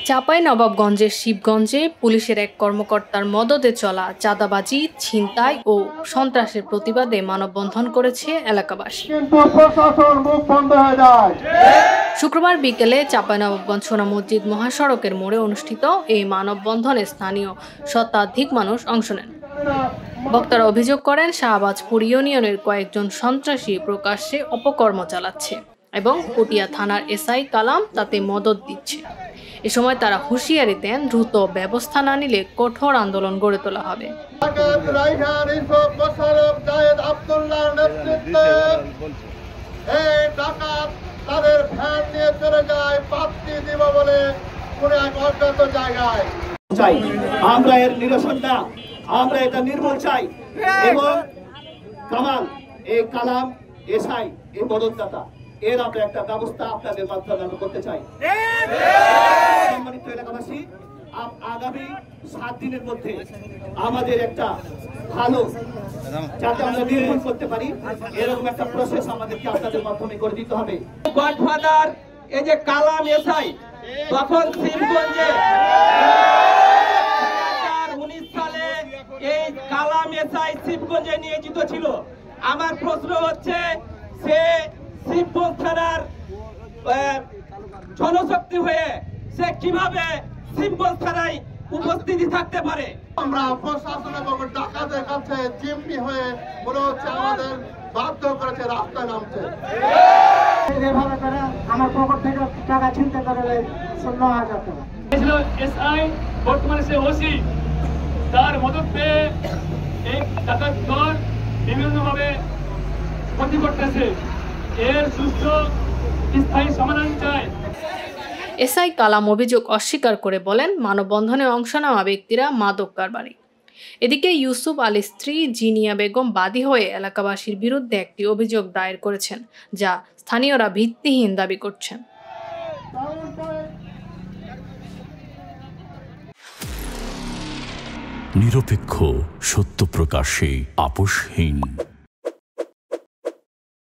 চাঁপাইনবাবগঞ্জের শিবগঞ্জে পুলিশের এক কর্মকর্তার মদদে চলা চাঁদাবাজি, ছিনতাই ও সন্ত্রাসের প্রতিবাদে মানববন্ধন করেছে এলাকাবাসী। শুক্রবার বিকেলে চাঁপাইনবাবগঞ্জ সোনা মসজিদ মহাসড়কের মোড়ে অনুষ্ঠিত এই মানববন্ধনে স্থানীয় শতাধিক মানুষ অংশ নেন। বক্তারা অভিযোগ করেন, শাহবাজপুর ইউনিয়নের কয়েকজন সন্ত্রাসী প্রকাশ্যে অপকর্ম চালাচ্ছে এবং পটিয়া থানার এসআই কালাম তাতে মদদ দিচ্ছে। এ সময় তারা হুঁশিয়ারি দেন, দ্রুত ব্যবস্থা না নিলে কঠোর আন্দোলন গড়ে তোলা হবে। আমরা এর নিরসনটা, আমরা এটা নির্মূল চাই এবং কামাল এই কালাম এসআই এই মদতদাতা এর আমরা একটা ব্যবস্থা আপনাদের মাধ্যমে আমরা করতে চাই। সম্মানিত এলাকাবাসী, আগামী 7 দিনের মধ্যে আমাদের একটা ভালো যাতে আমরা নির্মূল করতে পারি এরকম একটা প্রসেস আমাদেরকে আপনাদের মাধ্যমে করে দিতে হবে। গডফাদার এই যে কালাম এসআই তখন শিবগঞ্জে 2019 সালে এই কালাম এসআই শিবগঞ্জে নিয়োজিত ছিল। আমার প্রশ্ন হচ্ছে, সে শিবগঞ্জ থানার জনশক্তি হয়ে সে কিভাবে শিবগঞ্জ থানায় উপস্থিতি থাকতে পারে? আমরা প্রশাসন এবং ডাকাতের কাছে জিম্মি হয়ে মনে হচ্ছে আমাদের বাধ্য করেছে রাস্তায় নামছে। এভাবে করে আমার পকেট থেকে টাকা ছিনতে করে 16,000 টাকা। এসআই বর্তমানে সে ওসি, তার মদত পেয়ে এই ডাকাত দল বিভিন্নভাবে ক্ষতি করতেছে। এর সুষ্ঠু স্থায়ী সমাধান চাই। এসআই কালাম অভিযোগ অস্বীকার করে বলেন, মানববন্ধনে অংশ নেওয়া ব্যক্তিরা মাদক কারবারি। এদিকে ইউসুফ আলীর স্ত্রী জিনিয়া বেগম বাদী হয়ে এলাকাবাসীর বিরুদ্ধে একটি অভিযোগ দায়ের করেছেন, যা স্থানীয়রা ভিত্তিহীন দাবি করছেন। নিরপেক্ষ, সত্য প্রকাশে আপোষহীন।